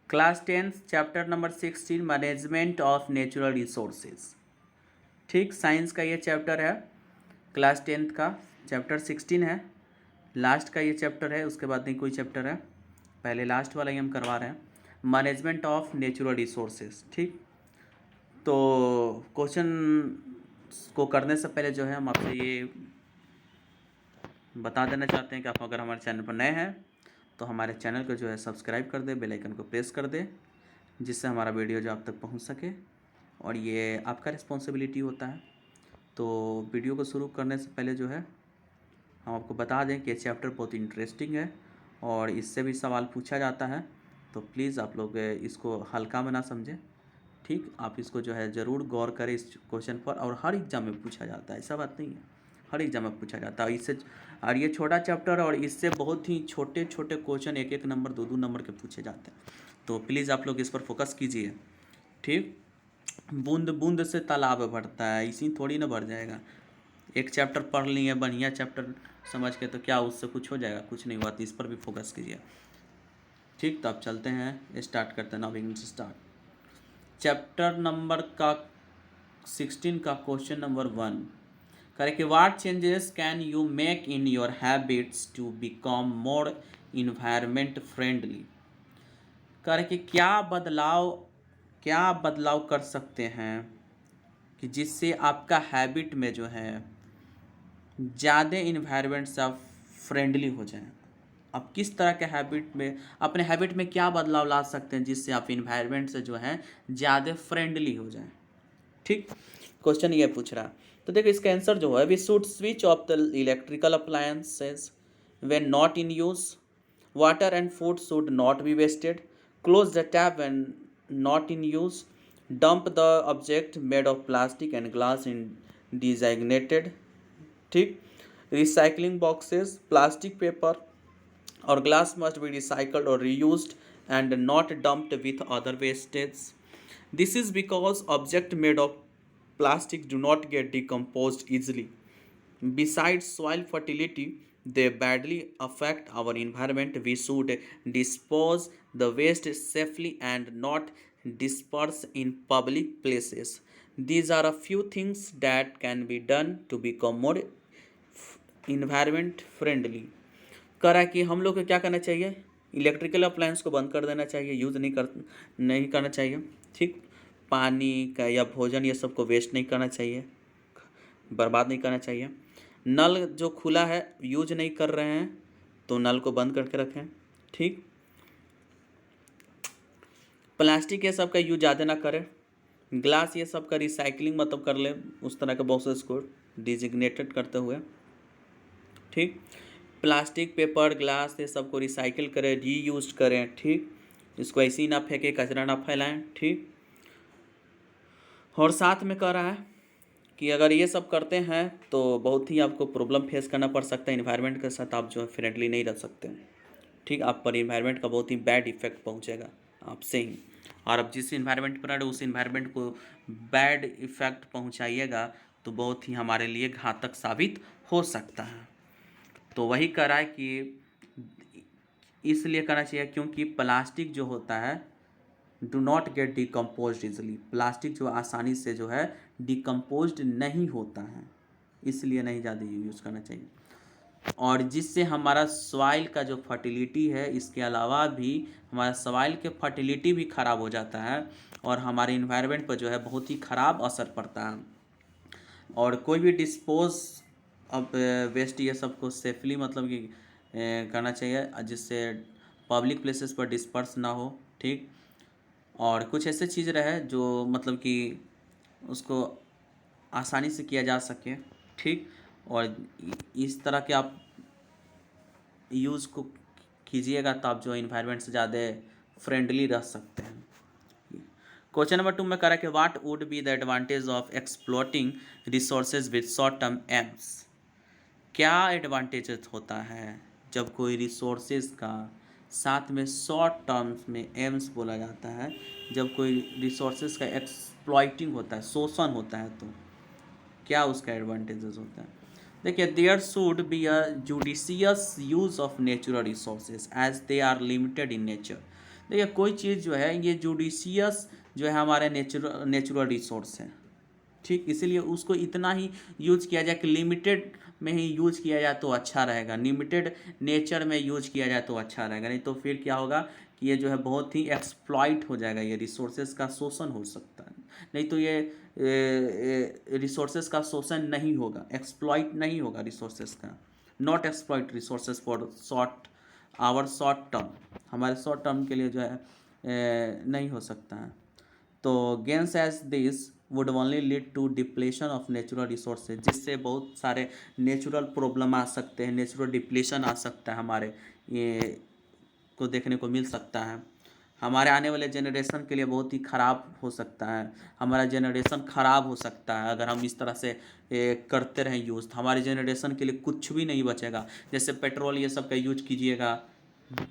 Class 10 chapter number 16 management of natural resources. ठीक, science का ये चैप्टर है, क्लास 10th का चैप्टर 16 है, लास्ट का ये चैप्टर है, उसके बाद नहीं कोई चैप्टर है, पहले लास्ट वाला ही हम करवा रहे हैं, मैनेजमेंट ऑफ नेचुरल रिसोर्सेज। ठीक, तो क्वेश्चन को करने से पहले जो है हम आपसे ये बता देना चाहते हैं कि आप अगर हमारे चैनल पर नए हैं तो हमारे चैनल को जो है सब्सक्राइब कर दे, बेल आइकन को प्रेस कर दे, जिससे हमारा वीडियो जो आप तक पहुंच सके, और ये आपका रिस्पॉन्सिबिलिटी होता है। तो वीडियो को शुरू करने से पहले जो है हम आपको बता दें कि ये चैप्टर बहुत इंटरेस्टिंग है और इससे भी सवाल पूछा जाता है, तो प्लीज़ आप लोग इसको हल्का में ना समझें। ठीक, आप इसको जो है ज़रूर गौर करें इस क्वेश्चन पर, और हर एग्जाम में पूछा जाता है, ऐसा बात नहीं है, हर एग्जाम में पूछा जाता है। इससे और ये छोटा चैप्टर और इससे बहुत ही छोटे छोटे क्वेश्चन 1-1 नंबर 2-2 नंबर के पूछे जाते हैं, तो प्लीज़ आप लोग इस पर फोकस कीजिए। ठीक, बूंद बूंद से तालाब भरता है, इसी थोड़ी ना भर जाएगा। एक चैप्टर पढ़ लिए बढ़िया चैप्टर समझ के, तो क्या उससे कुछ हो जाएगा? कुछ नहीं हुआ, तो इस पर भी फोकस कीजिए। ठीक, तो अब चलते हैं, स्टार्ट करते हैं। Now begin to start chapter number का 16 का question number 1। Correct, what changes can you make in your habits to become more environment friendly. Correct, क्या बदलाव कर सकते हैं कि जिससे आपका हैबिट में जो है ज़्यादा इन्वायरमेंट से आप फ्रेंडली हो जाएं। आप किस तरह के हैबिट में, अपने हैबिट में क्या बदलाव ला सकते हैं जिससे आप इन्वायरमेंट से जो है ज़्यादा फ्रेंडली हो जाएं। ठीक, क्वेश्चन ये पूछ रहा है, तो देखो इसका आंसर जो है, we should switch off the electrical appliances when not in use, water and food should not be wasted, close the tap when not in use, dump the object made of plastic and glass in designated. ठीक, recycling boxes, plastic, paper और glass must be recycled or reused and not dumped with other wastage. This is because objects made of plastic do not get decomposed easily. Besides soil fertility, they badly affect our environment. We should dispose the waste safely and not disperse in public places. These are a few things that can be done to become more environment friendly। करा कि हम लोग को क्या करना चाहिए, electrical appliance को बंद कर देना चाहिए, यूज़ नहीं करना चाहिए। ठीक, पानी का या भोजन ये सब को वेस्ट नहीं करना चाहिए, बर्बाद नहीं करना चाहिए। नल जो खुला है, यूज नहीं कर रहे हैं, तो नल को बंद करके रखें। ठीक, प्लास्टिक ये सब का यूज ज़्यादा ना करें, ग्लास ये सब का रिसाइकलिंग मतलब कर लें, उस तरह के बॉक्सेस को डिजिग्नेटेड करते हुए। ठीक, प्लास्टिक, पेपर, ग्लास ये सब को रिसाइकिल करें, रीयूज करें। ठीक, इसको ऐसे ही ना फेंके, कचरा ना फैलाएं। ठीक, और साथ में कह रहा है कि अगर ये सब करते हैं तो बहुत ही आपको प्रॉब्लम फेस करना पड़ सकता है, इन्वायरमेंट के साथ आप जो है फ्रेंडली नहीं रह सकते। ठीक, आप पर इन्वायरमेंट का बहुत ही बैड इफेक्ट पहुंचेगा आपसे ही, और अब जिस इन्वायरमेंट पर उस इन्वायरमेंट को बैड इफेक्ट पहुंचाइएगा तो बहुत ही हमारे लिए घातक साबित हो सकता है। तो वही कह रहा है कि इसलिए करना चाहिए क्योंकि प्लास्टिक जो होता है do not gate decompose easily, plastic जो आसानी से जो है डिकम्पोज नहीं होता है, इसलिए नहीं ज़्यादा यूज़ करना चाहिए। और जिससे हमारा सॉइल का जो फर्टिलिटी है, इसके अलावा भी हमारा सॉइल के फर्टिलिटी भी ख़राब हो जाता है और हमारे इन्वायरमेंट पर जो है बहुत ही ख़राब असर पड़ता है। और कोई भी डिस्पोज अब वेस्ट ये सब को सेफली मतलब कि करना चाहिए, जिससे पब्लिक प्लेसेस पर डिस्पर्स ना हो। ठीक, और कुछ ऐसे चीज़ रहे जो मतलब कि उसको आसानी से किया जा सके। ठीक, और इस तरह के आप यूज़ को कीजिएगा तो आप जो इन्वायरमेंट से ज़्यादा फ्रेंडली रह सकते हैं। क्वेश्चन नंबर 2 में करा कि what would be the advantage of exploiting resources with short term aims. क्या एडवांटेजेस होता है जब कोई रिसोर्सेज का साथ में शॉर्ट टर्म्स में एम्स बोला जाता है, जब कोई रिसोर्सेज का एक्सप्लॉइटिंग होता है, शोषण होता है, तो क्या उसका एडवांटेजेस होता है। देखिए, there should be a judicious use of natural resources as they are limited in nature. देखिए कोई चीज़ जो है ये जुडिशियस जो है हमारे नेचुरल रिसोर्स है, ठीक, इसीलिए उसको इतना ही यूज किया जाए कि लिमिटेड में ही यूज किया जाए तो अच्छा रहेगा, लिमिटेड नेचर में यूज किया जाए तो अच्छा रहेगा, नहीं तो फिर क्या होगा कि ये जो है बहुत ही एक्सप्लॉइट हो जाएगा, ये रिसोर्सेज का शोषण हो सकता है। नहीं तो ये रिसोर्सेज का शोषण नहीं होगा, एक्सप्लॉइट नहीं होगा रिसोर्सेज का, not exploit resources for short term, हमारे शॉर्ट टर्म के लिए जो है नहीं हो सकता है। तो gains as this would only lead to depletion of natural resources, जिससे बहुत सारे नेचुरल प्रॉब्लम आ सकते हैं, नेचुरल डिप्लेशन आ सकता है, हमारे ये को देखने को मिल सकता है। हमारे आने वाले जनरेशन के लिए बहुत ही ख़राब हो सकता है, हमारा जनरेशन ख़राब हो सकता है अगर हम इस तरह से करते रहें यूज़, तो हमारे जनरेशन के लिए कुछ भी नहीं बचेगा। जैसे पेट्रोल ये सब का यूज कीजिएगा,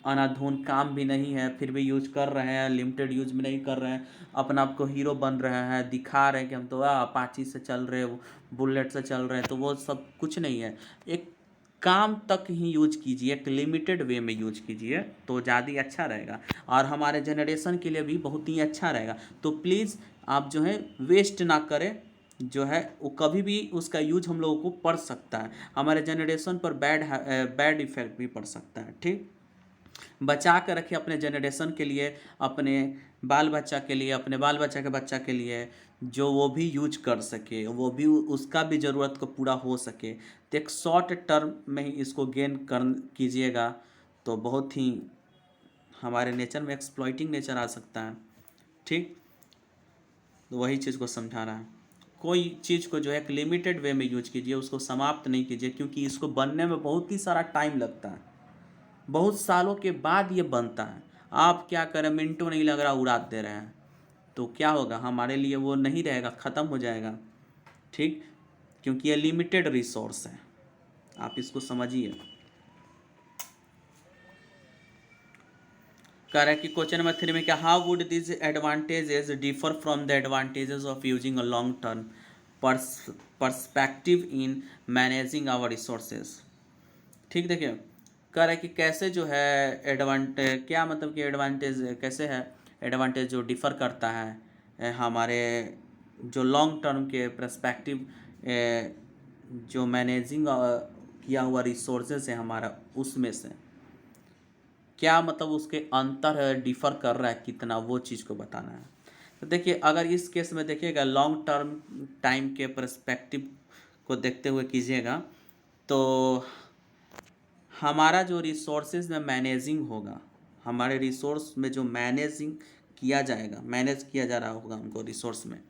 अनाधुन काम भी नहीं है फिर भी यूज कर रहे हैं, लिमिटेड यूज में नहीं कर रहे हैं, अपना आपको हीरो बन रहे हैं, दिखा रहे हैं कि हम तो अपाची से चल रहे हैं, बुलेट से चल रहे हैं, तो वो सब कुछ नहीं है। एक काम तक ही यूज कीजिए, एक लिमिटेड वे में यूज कीजिए तो ज़्यादा अच्छा रहेगा और हमारे जनरेशन के लिए भी बहुत ही अच्छा रहेगा। तो प्लीज़ आप जो है वेस्ट ना करें, जो है वो कभी भी उसका यूज हम लोगों को पड़ सकता है, हमारे जनरेशन पर बैड इफेक्ट भी पड़ सकता है, ठीक। बचा कर रखिए अपने जनरेशन के लिए, अपने बाल बच्चा के लिए, अपने बाल बच्चा के बच्चा के लिए, जो वो भी यूज कर सके, वो भी उसका भी ज़रूरत को पूरा हो सके। तो एक शॉर्ट टर्म में ही इसको गेन कर कीजिएगा तो बहुत ही हमारे नेचर में एक्सप्लॉइटिंग नेचर आ सकता है, ठीक। तो वही चीज़ को समझा रहा है। कोई चीज़ को जो है एक लिमिटेड वे में यूज कीजिए, उसको समाप्त नहीं कीजिए, क्योंकि इसको बनने में बहुत ही सारा टाइम लगता है, बहुत सालों के बाद ये बनता है। आप क्या करें, मिनटों नहीं लग रहा उड़ा दे रहे हैं, तो क्या होगा, हमारे लिए वो नहीं रहेगा, ख़त्म हो जाएगा, ठीक, क्योंकि ये लिमिटेड रिसोर्स है, आप इसको समझिए। कह रहा है कि क्वेश्चन नंबर 3 में क्या, how would this advantages differ from the advantages of using a long term perspective in managing our resources, ठीक। देखिए कह रहा है कि कैसे जो है एडवांटेज, क्या मतलब कि एडवांटेज कैसे है, एडवांटेज जो डिफ़र करता है हमारे जो लॉन्ग टर्म के पर्सपेक्टिव जो मैनेजिंग किया हुआ रिसोर्सेज है हमारा, उसमें से क्या मतलब उसके अंतर है, डिफ़र कर रहा है कितना, वो चीज़ को बताना है। तो देखिए अगर इस केस में देखिएगा लॉन्ग टर्म टाइम के पर्सपेक्टिव को देखते हुए कीजिएगा, तो हमारा जो रिसोर्सेज में मैनेजिंग होगा, हमारे रिसोर्स में जो मैनेजिंग किया जाएगा, मैनेज किया जा रहा होगा हमको रिसोर्स में,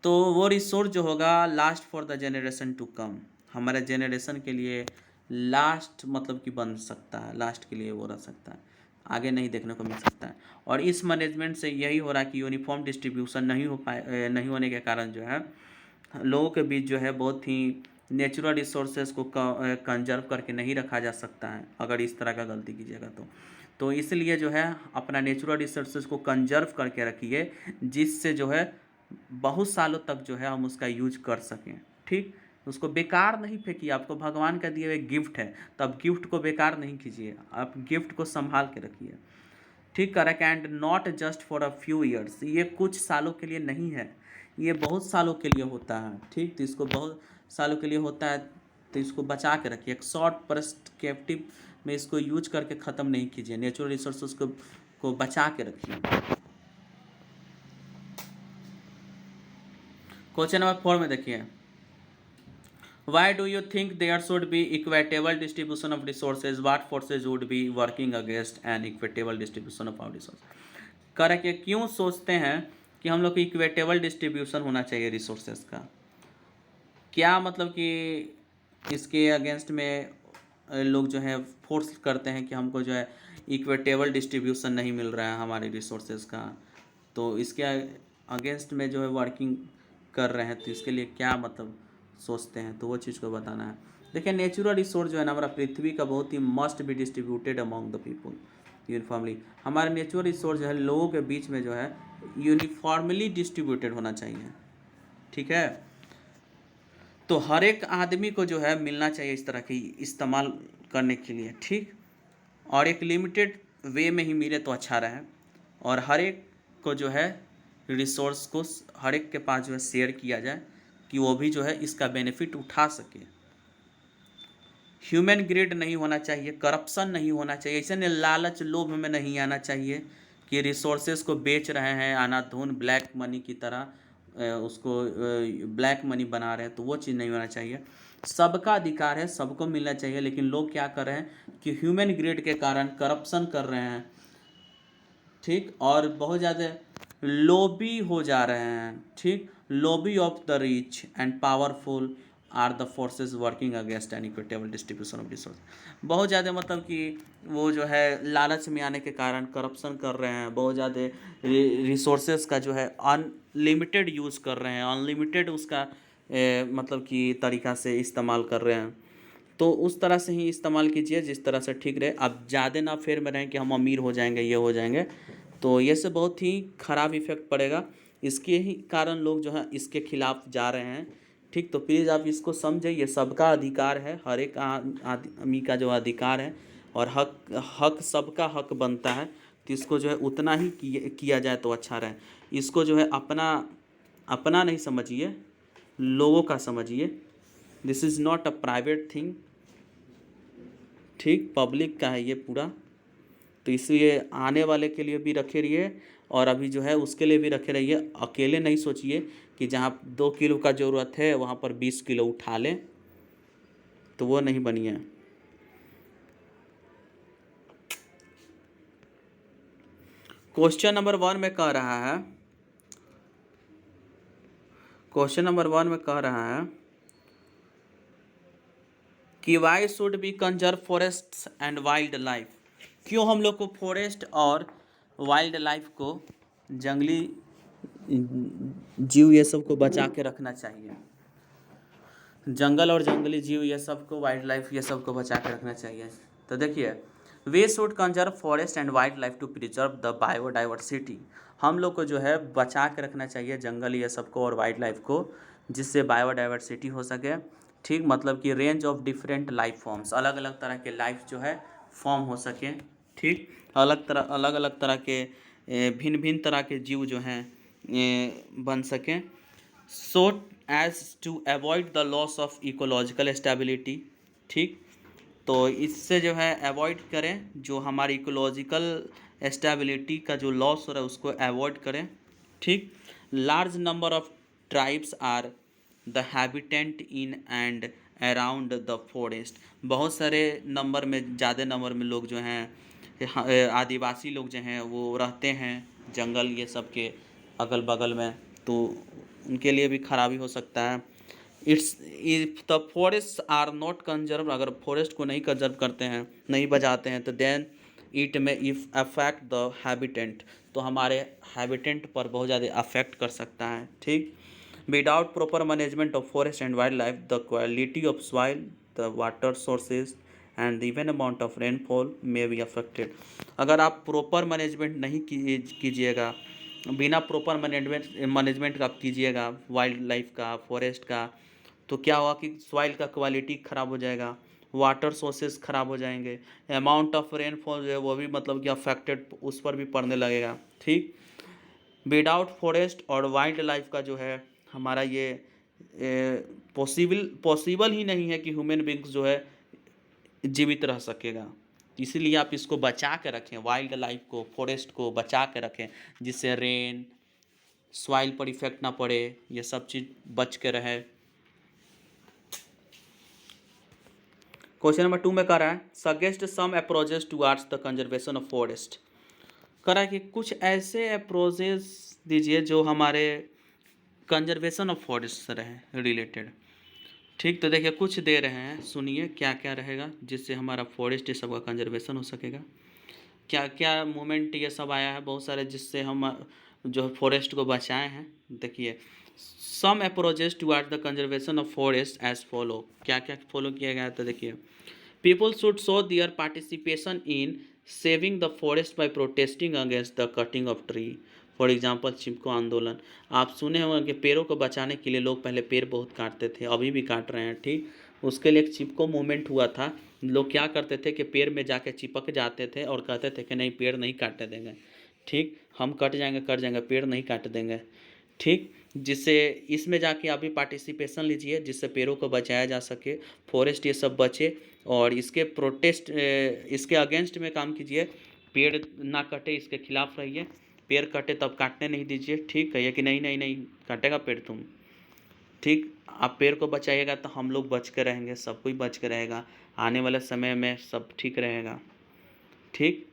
तो वो रिसोर्स जो होगा last for the generation to come, हमारे जनरेशन के लिए लास्ट मतलब कि बन सकता है, लास्ट के लिए वो रह सकता है, आगे नहीं देखने को मिल सकता है। और इस मैनेजमेंट से यही हो रहा है कि यूनिफॉर्म डिस्ट्रीब्यूशन नहीं होने के कारण जो है लोगों के बीच जो है बहुत ही नेचुरल रिसोर्सेज को कंजर्व करके नहीं रखा जा सकता है, अगर इस तरह का गलती कीजिएगा तो इसलिए जो है अपना नेचुरल रिसोर्सेज को कंजर्व करके रखिए, जिससे जो है बहुत सालों तक जो है हम उसका यूज कर सकें, ठीक। उसको बेकार नहीं फेंकिए, आपको भगवान का दिए हुए गिफ्ट है, तो आप गिफ्ट को बेकार नहीं कीजिए, आप गिफ्ट को संभाल के रखिए, ठीक। Correct, and not just for a few years, ये कुछ सालों के लिए नहीं है, ये बहुत सालों के लिए होता है, ठीक। तो इसको बहुत सालों के लिए होता है, तो इसको बचा के रखिए, एक शॉर्ट पर्सपेक्टिव में इसको यूज करके ख़त्म नहीं कीजिए, नेचुरल रिसोर्सेज को बचा के रखिए। क्वेश्चन नंबर 4 में देखिए, Why do you think there should be equitable distribution of resources? What forces would be working against an equitable distribution of our resources? कह रहा है कि क्यों सोचते हैं कि हम लोग को इक्वेटेबल डिस्ट्रीब्यूशन होना चाहिए रिसोर्सेज का, क्या मतलब कि इसके अगेंस्ट में लोग जो है फोर्स करते हैं कि हमको जो है इक्वेटेबल डिस्ट्रीब्यूशन नहीं मिल रहा है हमारे रिसोर्सेज का, तो इसके अगेंस्ट में जो है वर्किंग कर रहे हैं, तो इसके लिए क्या मतलब सोचते हैं, तो वो चीज़ को बताना है। देखिए नेचुरल रिसोर्स जो है ना हमारा पृथ्वी का बहुत he must be distributed among the people uniformly, हमारे नेचुरल रिसोर्स जो है लोगों के बीच में जो है यूनिफॉर्मली डिस्ट्रीब्यूटेड होना चाहिए, ठीक है। तो हर एक आदमी को जो है मिलना चाहिए इस तरह की इस्तेमाल करने के लिए, ठीक, और एक लिमिटेड वे में ही मिले तो अच्छा रहे। और हर एक को जो है रिसोर्स को हर एक के पास जो है शेयर किया जाए कि वो भी जो है इसका बेनिफिट उठा सके। ह्यूमन ग्रिड नहीं होना चाहिए, करप्शन नहीं होना चाहिए, ऐसे नहीं लालच लोभ में नहीं आना चाहिए कि रिसोर्सेज को बेच रहे हैं अनाधुन ब्लैक मनी की तरह, उसको ब्लैक मनी बना रहे हैं, तो वो चीज़ नहीं होना चाहिए। सबका अधिकार है, सबको मिलना चाहिए, लेकिन लोग क्या कर रहे हैं कि ह्यूमन ग्रिड के कारण करप्शन कर रहे हैं, ठीक, और बहुत ज़्यादा लोभी हो जा रहे हैं, ठीक। Lobby of the rich and powerful are the forces working against an equitable distribution of resource. बहुत ज़्यादा मतलब कि वो जो है लालच में आने के कारण करप्शन कर रहे हैं, बहुत ज़्यादा रिसोर्सेज का जो है अनलिमिटेड यूज़ कर रहे हैं, अनलिमिटेड उसका मतलब कि तरीक़ा से इस्तेमाल कर रहे हैं। तो उस तरह से ही इस्तेमाल कीजिए जिस तरह से ठीक रहे। अब ज़्यादा ना फेर में रहें कि हम अमीर हो जाएंगे, ये हो जाएंगे, तो ये से बहुत ही ख़राब इफ़ेक्ट पड़ेगा। इसके ही कारण लोग जो है इसके खिलाफ़ जा रहे हैं, ठीक। तो प्लीज़ आप इसको समझें, ये सबका अधिकार है, हर एक आदमी का जो अधिकार है, और हक सबका हक बनता है। तो इसको जो है उतना ही किया जाए तो अच्छा रहे। इसको जो है अपना नहीं समझिए, लोगों का समझिए। This is not a private thing, ठीक, पब्लिक का है ये पूरा। तो इसलिए आने वाले के लिए भी रखे रहिए, और अभी जो है उसके लिए भी रखे रहिए। अकेले नहीं सोचिए कि जहाँ 2 किलो का ज़रूरत है वहाँ पर 20 किलो उठा लें, तो वो नहीं बनिए। क्वेश्चन नंबर 1 में कह रहा है, क्वेश्चन नंबर 1 में कह रहा है कि why should be conserve forests and wild life. क्यों हम लोग को फॉरेस्ट और वाइल्ड लाइफ को, जंगली जीव ये सब को बचा के रखना चाहिए। जंगल और जंगली जीव ये सब को, वाइल्ड लाइफ ये सब को बचा के रखना चाहिए। तो देखिए, we should conserve forest and wildlife to preserve the biodiversity. हम लोग को जो है बचा के रखना चाहिए जंगल ये सब को और वाइल्ड लाइफ को, जिससे बायोडाइवर्सिटी हो सके, ठीक। मतलब कि range of different life forms, अलग अलग तरह के लाइफ जो है फॉर्म हो सके, ठीक। अलग अलग तरह के भिन्न भिन्न तरह के जीव जो हैं बन सकें, so as to avoid the loss of ecological stability, ठीक। तो इससे जो है अवॉइड करें, जो हमारी इकोलॉजिकल स्टेबिलिटी का जो लॉस हो रहा है उसको अवॉइड करें, ठीक। Large number of tribes are the habitant in and around the forest. बहुत सारे नंबर में, ज़्यादा नंबर में लोग जो हैं आदिवासी लोग जो हैं वो रहते हैं जंगल ये सब के अगल बगल में, तो उनके लिए भी खराबी हो सकता है। If the forest are not conserve, अगर फॉरेस्ट को नहीं कंजर्व करते हैं, नहीं बचाते हैं, तो देन इट में इफ अफेक्ट द हैबिटेंट, तो हमारे हैबिटेंट पर बहुत ज़्यादा अफेक्ट कर सकता है, ठीक। Without proper management of forest and wild life the quality of soil, the water sources and even amount of rainfall may be affected. अगर आप प्रॉपर मैनेजमेंट नहीं कीजिएगा, बिना प्रॉपर मैनेजमेंट का आप कीजिएगा वाइल्ड लाइफ का, फॉरेस्ट का, तो क्या होगा कि सॉइल का क्वालिटी ख़राब हो जाएगा, वाटर सोर्सेज ख़राब हो जाएंगे, अमाउंट ऑफ रेनफॉल जो है वो भी मतलब कि अफेक्टेड उस पर भी पड़ने लगेगा, ठीक। विदाउट फॉरेस्ट और वाइल्ड लाइफ का जो है हमारा ये पॉसिबल ही नहीं है कि ह्यूमन बींग्स जो है जीवित रह सकेगा। इसीलिए आप इसको बचा के रखें, वाइल्ड लाइफ को, फॉरेस्ट को बचा के रखें, जिससे रेन सॉइल पर इफेक्ट ना पड़े, ये सब चीज़ बच के रहे। क्वेश्चन नंबर 2 में कह रहा है suggest some approaches towards the conservation of forest. कह रहा है कि कुछ ऐसे अप्रोचेस दीजिए जो हमारे कंजर्वेशन ऑफ फॉरेस्ट से रहे रिलेटेड, ठीक। तो देखिए कुछ दे रहे हैं, सुनिए क्या क्या रहेगा जिससे हमारा फॉरेस्ट ये सब का कंजर्वेशन हो सकेगा। क्या क्या मूवमेंट ये सब आया है बहुत सारे, जिससे हम जो फॉरेस्ट को बचाए हैं। देखिए some approaches towards the conservation of forest as follow, क्या क्या फॉलो किया गया है। तो देखिए people should show their participation in saving the forest by protesting against the cutting of tree. For example Chipko आंदोलन, आप सुने होंगे कि पेड़ों को बचाने के लिए लोग पहले पेड़ बहुत काटते थे, अभी भी काट रहे हैं, ठीक। उसके लिए एक चिपको मूवमेंट हुआ था। लोग क्या करते थे कि पेड़ में जाके चिपक जाते थे और कहते थे कि नहीं पेड़ नहीं काटने देंगे, ठीक, हम कट जाएंगे, पेड़ नहीं काट देंगे। ठीक, जिससे इसमें जाके आप भी पार्टिसिपेशन लीजिए, जिससे पेड़ों को बचाया जा सके, फॉरेस्ट ये सब बचे। और इसके इसके अगेंस्ट में काम कीजिए, पेड़ ना कटे इसके खिलाफ रहिए। पेड़ कटे तब काटने नहीं दीजिए। ठीक, कहिए कि नहीं नहीं नहीं काटेगा पेड़ तुम। ठीक, आप पेड़ को बचाइएगा तो हम लोग बच के रहेंगे, सब कोई बच के रहेगा, आने वाले समय में सब ठीक रहेगा। ठीक,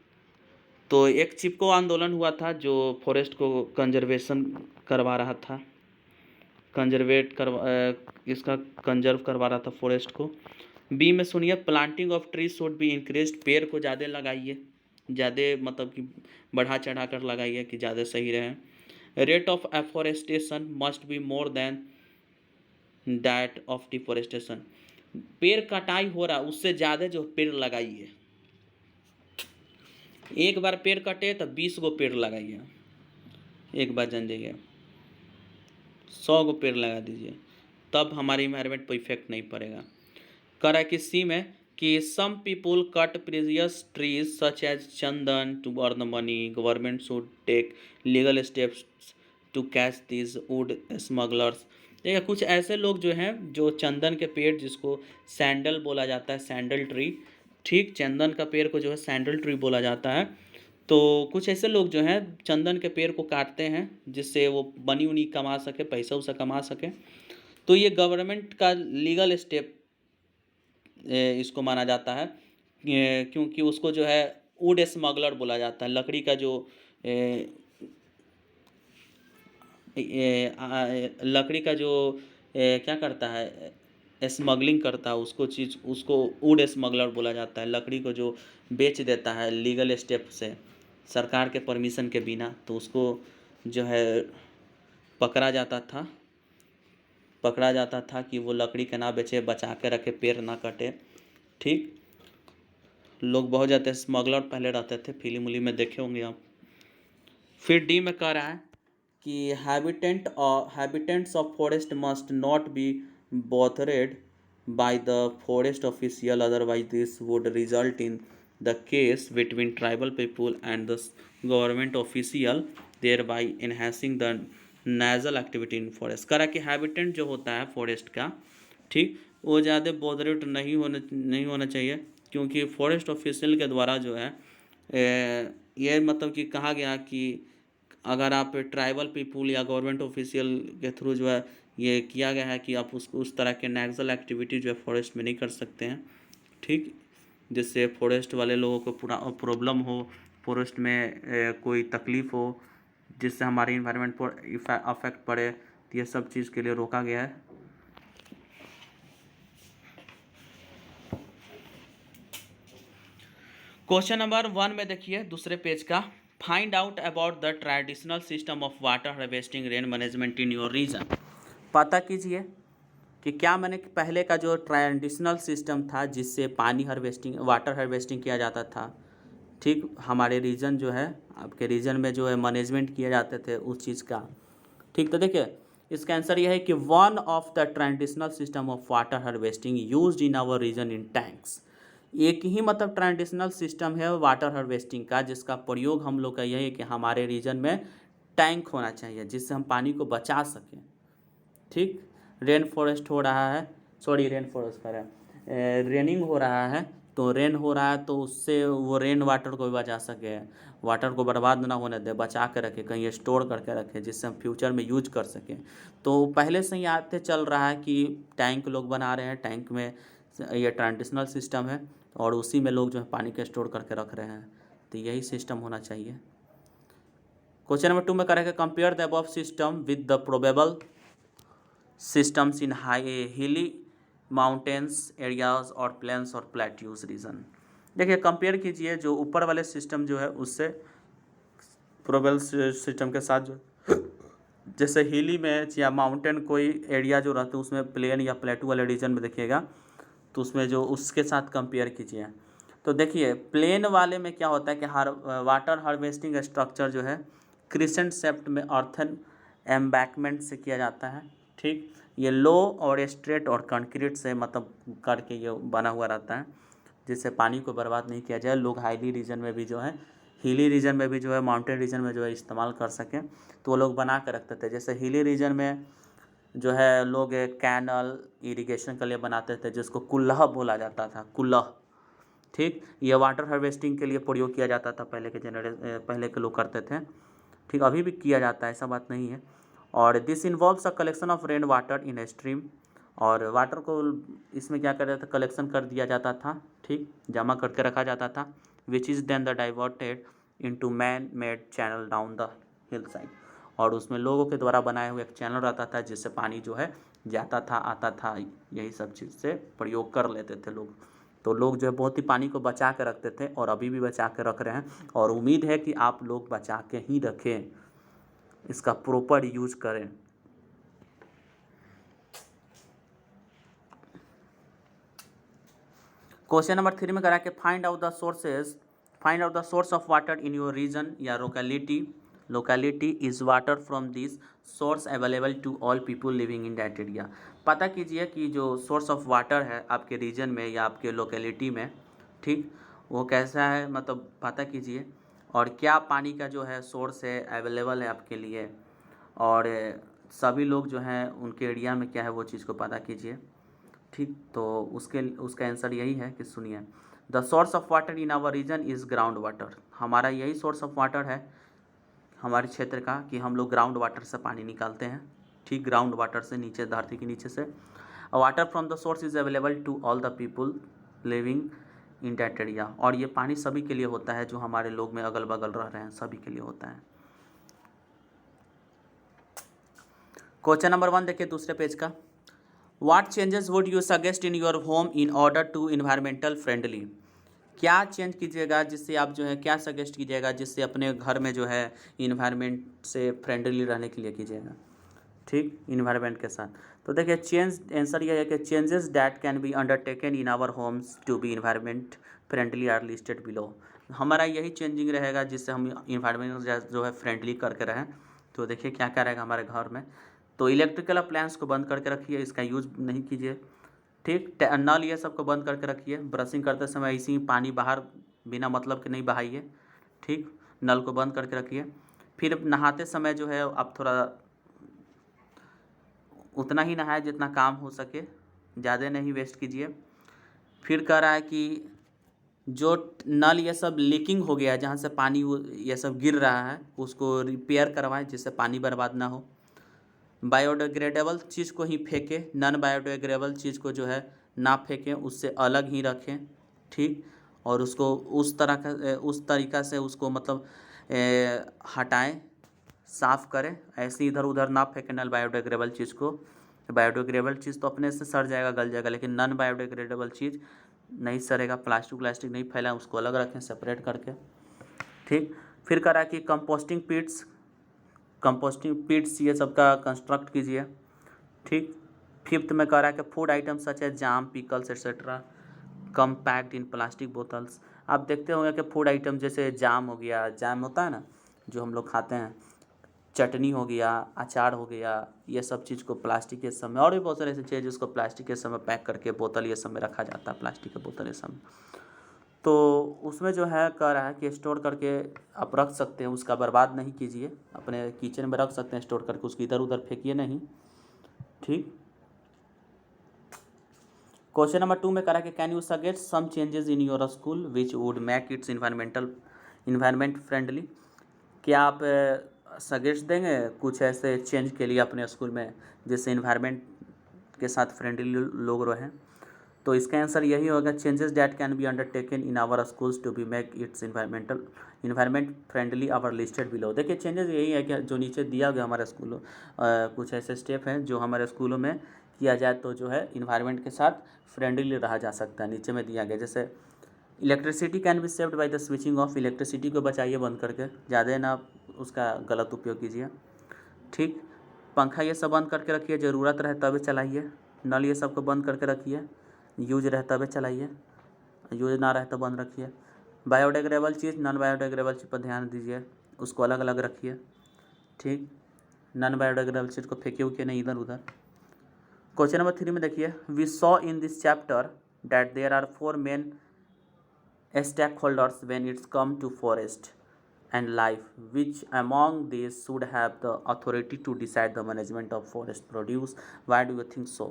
तो एक चिपको आंदोलन हुआ था जो फॉरेस्ट को कंजर्वेशन करवा रहा था, इसका कंजर्व करवा रहा था फॉरेस्ट को। बी में सुनिए, planting of tree should be increased, पेड़ को ज़्यादा लगाइए, ज़्यादा मतलब कि बढ़ा चढ़ा कर लगाइए कि ज़्यादा सही रहे। Rate of afforestation must be more than that of deforestation, पेड़ कटाई हो रहा उससे ज़्यादा जो पेड़ लगाइए। एक बार पेड़ कटे तो 20 गो पेड़ लगाइए, एक बार जान जाइए 100 गो पेड़ लगा दीजिए, तब हमारे इन्वायरमेंट पर इफेक्ट नहीं पड़ेगा। करा कि सी में कि some people cut previous trees such as chandan to earn money, government should take legal steps to catch this wood smugglers. देखिए कुछ ऐसे लोग जो हैं जो चंदन के पेड़, जिसको सैंडल बोला जाता है, सैंडल ट्री, ठीक, चंदन का पेड़ को जो है सैंडल ट्री बोला जाता है। तो कुछ ऐसे लोग जो हैं चंदन के पेड़ को काटते हैं जिससे वो बनी उनी कमा सके, पैसा उसा कमा सके। तो ये गवर्नमेंट का लीगल स्टेप इसको माना जाता है, क्योंकि उसको जो है वुड स्मगलर बोला जाता है, लकड़ी का जो लकड़ी का जो क्या करता है, स्मगलिंग करता है, उसको वुड स्मगलर बोला जाता है। लकड़ी को जो बेच देता है लीगल स्टेप से, सरकार के परमिशन के बिना, तो उसको जो है पकड़ा जाता था कि वो लकड़ी के ना बेचे, बचा के रखे, पेड़ ना कटे। ठीक, लोग बहुत ज़्यादा स्मगलर पहले रहते थे, फिल्म उली में देखे होंगे आप। फिर डी में कह रहा है कि habitants of forest must not be bothered by the forest official, otherwise this would result in the case between tribal people and the government official, thereby enhancing the natural activity in forest. करा कि habitant जो होता है forest का, ठीक, वो ज़्यादा बोथरेड नहीं होना चाहिए, क्योंकि फॉरेस्ट ऑफिशियल के द्वारा जो है ये मतलब कि कहा गया कि अगर आप ट्राइबल पीपुल या गवर्नमेंट ऑफिशियल के थ्रू जो है ये किया गया है कि आप उसको उस तरह के नेचुरल एक्टिविटी जो है फॉरेस्ट में नहीं कर सकते हैं। ठीक, जिससे फॉरेस्ट वाले लोगों को पूरा प्रॉब्लम हो, फॉरेस्ट में कोई तकलीफ़ हो, जिससे हमारे इन्वायरमेंट पर अफेक्ट पड़े, तो ये सब चीज़ के लिए रोका गया है। क्वेश्चन नंबर 1 में देखिए दूसरे पेज का, find out about the traditional system of water harvesting rain management in your region. पता कीजिए कि क्या मैंने पहले का जो ट्रेडिशनल सिस्टम था जिससे पानी हार्वेस्टिंग, वाटर हार्वेस्टिंग किया जाता था, ठीक, हमारे रीजन जो है, आपके रीजन में जो है मैनेजमेंट किए जाते थे उस चीज़ का। ठीक, तो देखिए इसका आंसर यह है कि one of the traditional system of water harvesting used in our region in tanks. एक ही मतलब ट्रेडिशनल सिस्टम है वाटर हार्वेस्टिंग का, जिसका प्रयोग हम लोग का यही है कि हमारे रीजन में टैंक होना चाहिए जिससे हम पानी को बचा सकें। ठीक, रेन फॉरेस्ट हो रहा है, सॉरी रेन फॉरेस्ट कर रहा है, रेनिंग हो रहा है, तो रेन हो रहा है तो उससे वो रेन वाटर को भी बचा सके, वाटर को बर्बाद ना होने दे, बचा के रखे, कहीं स्टोर करके रखे, जिससे हम फ्यूचर में यूज कर सकें। तो पहले से ही आते चल रहा है कि टैंक लोग बना रहे हैं, टैंक में ये ट्रेडिशनल सिस्टम है और उसी में लोग जो है पानी के स्टोर करके रख रहे हैं, तो यही सिस्टम होना चाहिए। क्वेश्चन नंबर 2 में करेंगे, compare the above system with the probable systems in हिली माउंटेन्स एरियाज और प्लेन्स और प्लेट्यूज रीजन। देखिए कंपेयर कीजिए जो ऊपर वाले सिस्टम जो है उससे प्रोबेबल सिस्टम के साथ, जो जैसे हिली में या माउंटेन कोई एरिया जो रहते हैं उसमें प्लेन या प्लेटू वाले रीजन में देखिएगा, तो उसमें जो उसके साथ कंपेयर कीजिए। तो देखिए प्लेन वाले में क्या होता है कि वाटर हार्वेस्टिंग स्ट्रक्चर जो है क्रिसेंट शेप्ड में अर्थन एम्बैकमेंट से किया जाता है। ठीक, ये लो और स्ट्रेट और कंक्रीट से मतलब करके ये बना हुआ रहता है, जिससे पानी को बर्बाद नहीं किया जाए। लोग हाईली रीजन में भी जो है हिली रीजन में भी जो है, माउंटेन रीजन में जो है इस्तेमाल कर सकें, तो वो लोग बना कर रखते थे। जैसे हिली रीजन में जो है लोग कैनल इरिगेशन के लिए बनाते थे, जिसको कुल्लह बोला जाता था, कुल्लह। ठीक, ये वाटर हार्वेस्टिंग के लिए प्रयोग किया जाता था, पहले के लोग करते थे। ठीक, अभी भी किया जाता है, ऐसा बात नहीं है। और this involves a collection of rain water in a stream, और वाटर को इसमें क्या कर था, कलेक्शन कर दिया जाता था, ठीक, जमा करके रखा जाता था, which is then the diverted into man made channel down the hill side, और उसमें लोगों के द्वारा बनाए हुए एक चैनल रहता था, जिससे पानी जो है जाता था, आता था, यही सब चीज़ से प्रयोग कर लेते थे लोग। तो लोग जो है बहुत ही पानी को बचा के रखते थे, और अभी भी बचा के रख रहे हैं, और उम्मीद है कि आप लोग बचा के ही रखें, इसका प्रॉपर यूज करें। क्वेश्चन नंबर 3 में करा के find out the source of water in your region या locality is water from this source available to all people living in that area. पता कीजिए कि जो सोर्स ऑफ वाटर है आपके रीजन में या आपके लोकेलिटी में, ठीक, वो कैसा है, मतलब पता कीजिए, और क्या पानी का जो है सोर्स है, अवेलेबल है आपके लिए, और सभी लोग जो हैं उनके एरिया में क्या है वो चीज़ को पता कीजिए। ठीक, तो उसका आंसर यही है कि सुनिए, the source of water in our region is ground water. हमारा यही सोर्स ऑफ वाटर है हमारे क्षेत्र का, कि हम लोग ग्राउंड वाटर से पानी निकालते हैं। ठीक, ग्राउंड वाटर से, नीचे धरती के नीचे से। Water from the source is available to all the people living in that area, और ये पानी सभी के लिए होता है, जो हमारे लोग में अगल बगल रह रहे हैं, सभी के लिए होता है। क्वेश्चन नंबर 1 देखिए दूसरे पेज का। What changes would you suggest in your home in order to environmental friendly? क्या चेंज कीजिएगा जिससे आप जो है, क्या सजेस्ट कीजिएगा जिससे अपने घर में जो है इन्वायरमेंट से फ्रेंडली रहने के लिए कीजिएगा। ठीक, इन्वायरमेंट के साथ। तो देखिए चेंज, आंसर यह है कि changes that can be undertaken in our homes to be environment friendly are listed below. हमारा यही चेंजिंग रहेगा जिससे हम इन्वायरमेंट जो है फ्रेंडली करके रहें। तो देखिए क्या क्या रहेगा हमारे घर में। तो इलेक्ट्रिकल अप्लायंस को बंद करके रखिए, इसका यूज़ नहीं कीजिए। ठीक, नल ये सब को बंद करके रखिए। ब्रशिंग करते समय ऐसे ही पानी बाहर बिना मतलब के नहीं बहाइए। ठीक, नल को बंद करके रखिए। फिर नहाते समय जो है आप थोड़ा उतना ही नहाए जितना काम हो सके, ज़्यादा नहीं वेस्ट कीजिए। फिर कह रहा है कि जो नल ये सब लीकिंग हो गया है, जहाँ से पानी ये सब गिर रहा है, उसको रिपेयर करवाएं जिससे पानी बर्बाद ना हो। बायोडिग्रेडेबल चीज़ को ही फेंकें, नॉन बायोडिग्रेडेबल चीज़ को जो है ना फेंकें, उससे अलग ही रखें। ठीक, और उसको उस तरीक़ा से उसको मतलब हटाएं, साफ़ करें, ऐसे इधर उधर ना फेंकें नॉन बायोडिग्रेडेबल चीज़ को। बायोडिग्रेडेबल चीज़ तो अपने से सड़ जाएगा, गल जाएगा, लेकिन नॉन बायोडिग्रेडेबल चीज़ नहीं सड़ेगा। प्लास्टिक नहीं फैलाएं, उसको अलग रखें सेपरेट करके। ठीक, फिर करा कि कंपोस्टिंग पिट्स ये सब का कंस्ट्रक्ट कीजिए। ठीक, फिफ्थ में कह रहा है कि food items such as jam, pickles etcetera come packed in plastic bottles. आप देखते होंगे कि फूड आइटम जैसे जाम हो गया, जाम होता है ना जो हम लोग खाते हैं, चटनी हो गया, अचार हो गया, ये सब चीज़ को प्लास्टिक के समय, और भी बहुत सारे ऐसे चीज़ जिसको प्लास्टिक के समय पैक करके बोतल ये सब में रखा जाता है, प्लास्टिक के बोतल ये सब। तो उसमें जो है कह रहा है कि स्टोर करके आप रख सकते हैं, उसका बर्बाद नहीं कीजिए, अपने किचन में रख सकते हैं स्टोर करके, उसको इधर उधर फेंकिए नहीं। ठीक, क्वेश्चन नंबर 2 में कह रहा है कि can you suggest some changes in your school which would make its environment friendly. क्या आप सजेस्ट देंगे कुछ ऐसे चेंज के लिए अपने स्कूल में जिससे इन्वायरमेंट के साथ फ्रेंडली लोग रहें। तो इसका आंसर यही होगा, changes that can be undertaken in our schools to be make its environment friendly our listed below. देखिए चेंजेस यही है कि जो नीचे दिया गया हमारे स्कूलों, कुछ ऐसे स्टेप हैं जो हमारे स्कूलों में किया जाए तो जो है इन्वायरमेंट के साथ फ्रेंडली रहा जा सकता है। नीचे में दिया गया, जैसे electricity can be saved by the switching off, electricity को बचाइए बंद करके, ज़्यादा ना उसका गलत उपयोग कीजिए। ठीक, पंखा ये सब बंद करके रखिए, ज़रूरत रहे तभी चलाइए। नल ये सब को बंद करके रखिए, यूज रहे तभी चलाइए, यूज ना रहे तो बंद रखिए। बायोडिग्रेडेबल चीज़, नॉन बायोडिग्रेडेबल चीज़ पर ध्यान दीजिए, उसको अलग अलग रखिए। ठीक, नॉन बायोडिग्रेडेबल चीज़ को फेंकिए उके नहीं इधर उधर। क्वेश्चन नंबर 3 में देखिए, we saw in this chapter that there are 4 main stakeholders when it's come to forest. and life, which among these should have the authority to decide the management of forest produce? Why do you think so?